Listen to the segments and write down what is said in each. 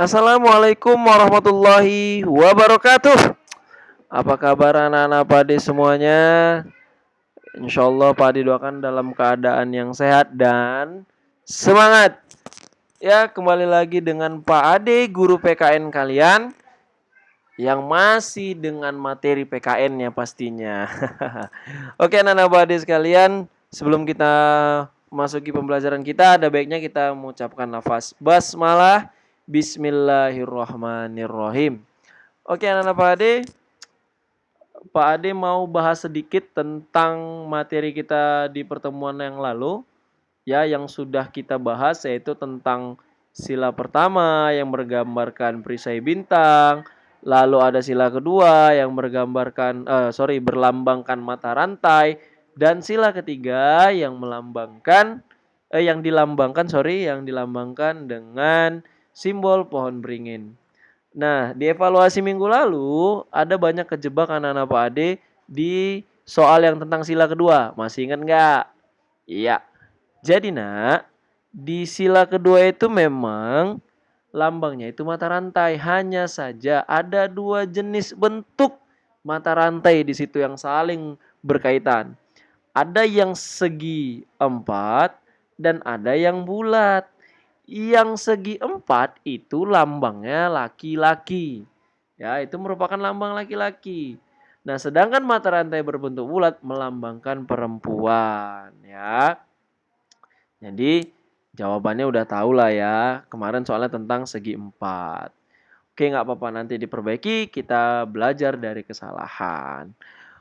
Assalamualaikum warahmatullahi wabarakatuh. Apa kabar anak-anak Pade semuanya? Insya Allah Pade doakan dalam keadaan yang sehat dan semangat. Ya, kembali lagi dengan Pak Ade, guru PKN kalian yang masih dengan materi PKN-nya pastinya. Oke, anak-anak Pade sekalian, sebelum kita masuki pembelajaran kita, ada baiknya kita mengucapkan lafaz basmalah. Bismillahirrahmanirrahim. Oke, anak-anak Pak Ade mau bahas sedikit tentang materi kita di pertemuan yang lalu, ya, yang sudah kita bahas yaitu tentang sila pertama yang menggambarkan perisai bintang, lalu ada sila kedua yang berlambangkan mata rantai, dan sila ketiga yang dilambangkan dengan simbol pohon beringin. Nah, di evaluasi minggu lalu ada banyak kejebak anak-anak Pak Ade di soal yang tentang sila kedua. Masih ingat nggak? Iya. Jadi nak, di sila kedua itu memang lambangnya itu mata rantai. Hanya saja ada dua jenis bentuk mata rantai di situ yang saling berkaitan. Ada yang segi empat dan ada yang bulat. Yang segi empat itu lambangnya laki-laki. Ya, itu merupakan lambang laki-laki. Nah, sedangkan mata rantai berbentuk bulat melambangkan perempuan, ya. Jadi, jawabannya udah tahu lah ya. Kemarin soalnya tentang segi empat. Oke, nggak apa-apa, nanti diperbaiki, kita belajar dari kesalahan.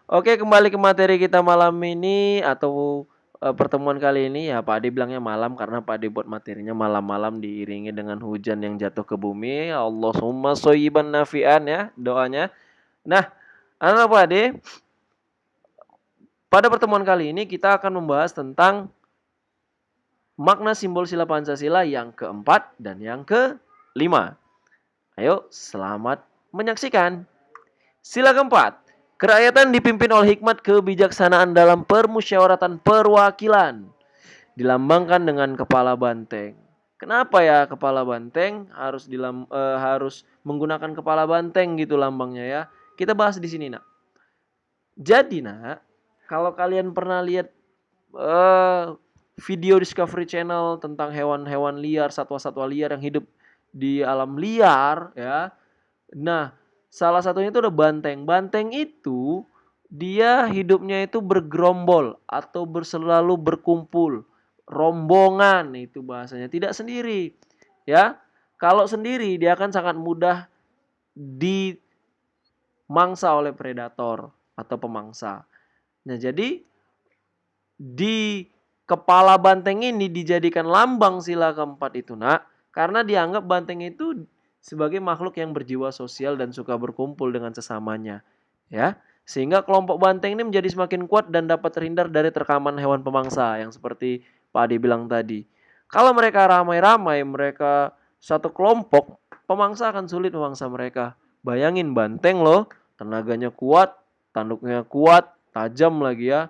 Oke, kembali ke materi kita malam ini atau pertemuan kali ini ya Pak Ade bilangnya malam karena Pak Ade buat materinya malam-malam diiringi dengan hujan yang jatuh ke bumi. Allahumma shoyiban nafian ya doanya. Nah, anak Pak Ade, pada pertemuan kali ini kita akan membahas tentang makna simbol sila Pancasila yang keempat dan yang kelima. Ayo, selamat menyaksikan. Sila keempat, kerakyatan dipimpin oleh hikmat kebijaksanaan dalam permusyawaratan perwakilan. Dilambangkan dengan kepala banteng. Kenapa ya kepala banteng harus menggunakan kepala banteng gitu lambangnya ya? Kita bahas di sini nak. Jadi nak, kalau kalian pernah lihat video Discovery Channel tentang hewan-hewan liar, satwa-satwa liar yang hidup di alam liar ya. Nah, salah satunya itu ada banteng. Banteng itu dia hidupnya itu bergerombol atau selalu berkumpul. Rombongan itu bahasanya, tidak sendiri. Ya. Kalau sendiri dia akan sangat mudah dimangsa oleh predator atau pemangsa. Nah, jadi di kepala banteng ini dijadikan lambang sila keempat itu nak, karena dianggap banteng itu sebagai makhluk yang berjiwa sosial dan suka berkumpul dengan sesamanya, ya. Sehingga kelompok banteng ini menjadi semakin kuat dan dapat terhindar dari terkaman hewan pemangsa yang seperti Pak Adi bilang tadi. Kalau mereka ramai-ramai, mereka satu kelompok, pemangsa akan sulit memangsa mereka. Bayangin banteng loh, tenaganya kuat, tanduknya kuat, tajam lagi ya.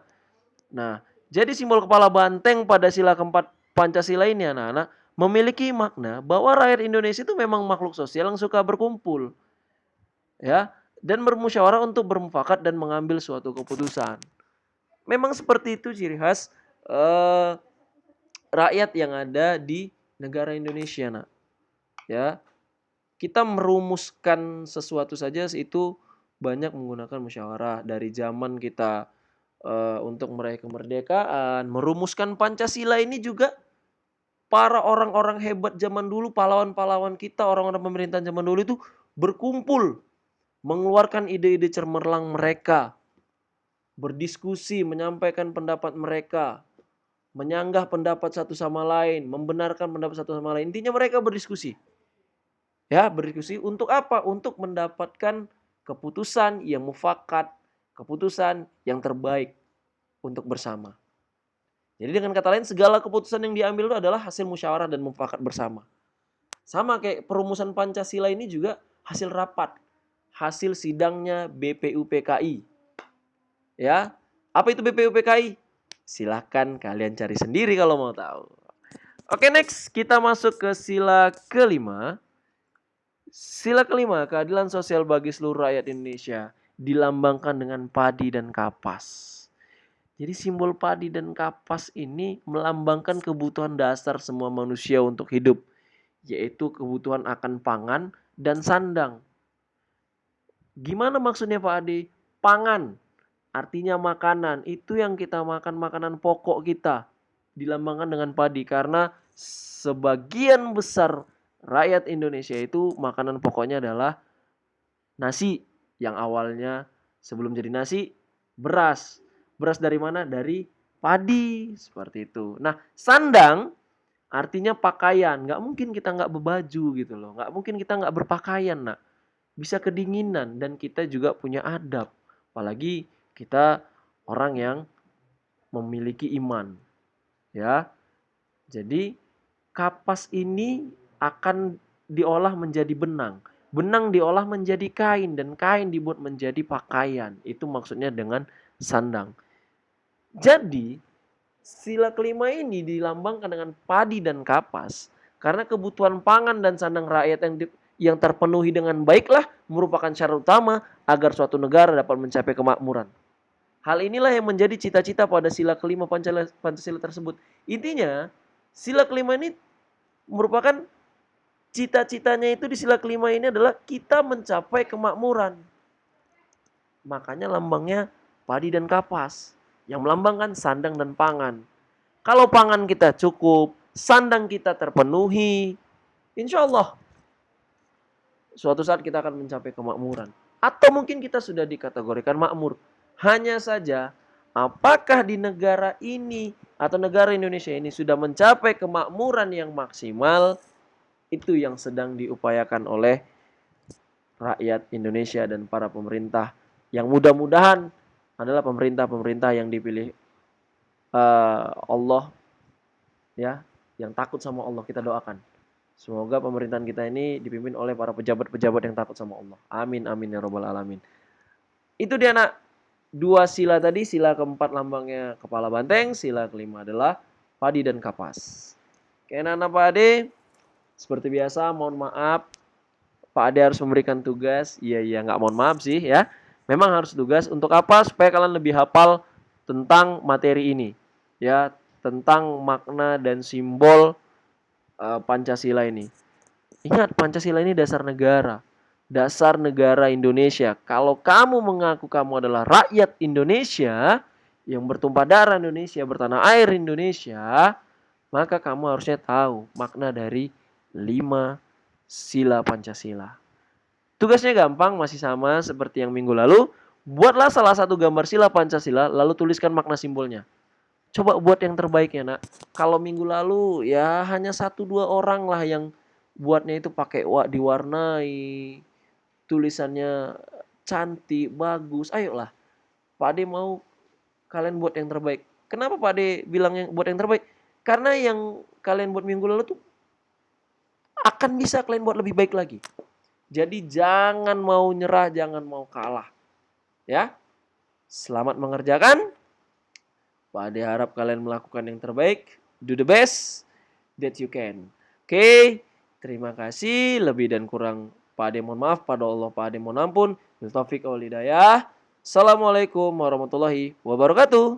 Nah, jadi simbol kepala banteng pada sila keempat Pancasila ini anak-anak memiliki makna bahwa rakyat Indonesia itu memang makhluk sosial yang suka berkumpul, ya, dan bermusyawarah untuk bermufakat dan mengambil suatu keputusan. Memang seperti itu ciri khas rakyat yang ada di negara Indonesia, nak. Ya, kita merumuskan sesuatu saja itu banyak menggunakan musyawarah dari zaman kita untuk meraih kemerdekaan, merumuskan Pancasila ini juga para orang-orang hebat zaman dulu, pahlawan-pahlawan kita, orang-orang pemerintahan zaman dulu itu berkumpul, mengeluarkan ide-ide cemerlang mereka, berdiskusi, menyampaikan pendapat mereka, menyanggah pendapat satu sama lain, membenarkan pendapat satu sama lain. Intinya mereka berdiskusi. Ya, berdiskusi untuk apa? Untuk mendapatkan keputusan yang mufakat, keputusan yang terbaik untuk bersama. Jadi dengan kata lain segala keputusan yang diambil itu adalah hasil musyawarah dan mufakat bersama. Sama kayak perumusan Pancasila ini juga hasil rapat, hasil sidangnya BPUPKI. Ya, apa itu BPUPKI? Silahkan kalian cari sendiri kalau mau tahu. Oke, next kita masuk ke sila kelima. Sila kelima, keadilan sosial bagi seluruh rakyat Indonesia dilambangkan dengan padi dan kapas. Jadi simbol padi dan kapas ini melambangkan kebutuhan dasar semua manusia untuk hidup, yaitu kebutuhan akan pangan dan sandang. Gimana maksudnya Pak Ade? Pangan, artinya makanan. Itu yang kita makan, makanan pokok kita. Dilambangkan dengan padi karena sebagian besar rakyat Indonesia itu makanan pokoknya adalah nasi. Yang awalnya sebelum jadi nasi, beras. Beras dari mana? Dari padi. Seperti itu. Nah, sandang artinya pakaian. Nggak mungkin kita nggak berbaju gitu loh. Nggak mungkin kita nggak berpakaian, nak. Bisa kedinginan dan kita juga punya adab. Apalagi kita orang yang memiliki iman. Ya. Jadi kapas ini akan diolah menjadi benang. Benang diolah menjadi kain dan kain dibuat menjadi pakaian. Itu maksudnya dengan sandang. Jadi sila kelima ini dilambangkan dengan padi dan kapas karena kebutuhan pangan dan sandang rakyat yang terpenuhi dengan baiklah merupakan syarat utama agar suatu negara dapat mencapai kemakmuran. Hal inilah yang menjadi cita-cita pada sila kelima Pancasila tersebut. Intinya, sila kelima ini merupakan cita-citanya itu di sila kelima ini adalah kita mencapai kemakmuran. Makanya lambangnya padi dan kapas yang melambangkan sandang dan pangan. Kalau pangan kita cukup, sandang kita terpenuhi, insya Allah suatu saat kita akan mencapai kemakmuran. Atau mungkin kita sudah dikategorikan makmur. Hanya saja, apakah di negara ini atau negara Indonesia ini sudah mencapai kemakmuran yang maksimal, itu yang sedang diupayakan oleh rakyat Indonesia dan para pemerintah yang mudah-mudahan adalah pemerintah-pemerintah yang dipilih Allah, ya, yang takut sama Allah. Kita doakan semoga pemerintahan kita ini dipimpin oleh para pejabat-pejabat yang takut sama Allah. Amin amin ya robbal alamin. Itu dia nak, dua sila tadi. Sila keempat lambangnya kepala banteng, sila kelima adalah padi dan kapas. Oke anak-anak Pak Ade, seperti biasa mohon maaf Pak Ade harus memberikan tugas. Iya nggak mohon maaf sih ya. Memang harus tugas untuk apa? Supaya kalian lebih hafal tentang materi ini. Ya, tentang makna dan simbol Pancasila ini. Ingat, Pancasila ini dasar negara. Dasar negara Indonesia. Kalau kamu mengaku kamu adalah rakyat Indonesia yang bertumpah darah Indonesia, bertanah air Indonesia, maka kamu harusnya tahu makna dari 5 sila Pancasila. Tugasnya gampang, masih sama seperti yang minggu lalu. Buatlah salah satu gambar sila Pancasila, lalu tuliskan makna simbolnya. Coba buat yang terbaiknya, nak. Kalau minggu lalu ya hanya 1-2 orang lah yang buatnya itu pakai diwarnai, tulisannya cantik, bagus. Ayolah, Pak Ade mau kalian buat yang terbaik. Kenapa Pak Ade bilang yang buat yang terbaik? Karena yang kalian buat minggu lalu tuh akan bisa kalian buat lebih baik lagi. Jadi jangan mau nyerah, jangan mau kalah. Ya. Selamat mengerjakan. Pak Ade harap kalian melakukan yang terbaik. Do the best that you can. Oke, terima kasih. Lebih dan kurang Pak Ade mohon maaf. Pada Allah Pak Ade mohon ampun. Bil taufiq wal hidayah. Assalamualaikum warahmatullahi wabarakatuh.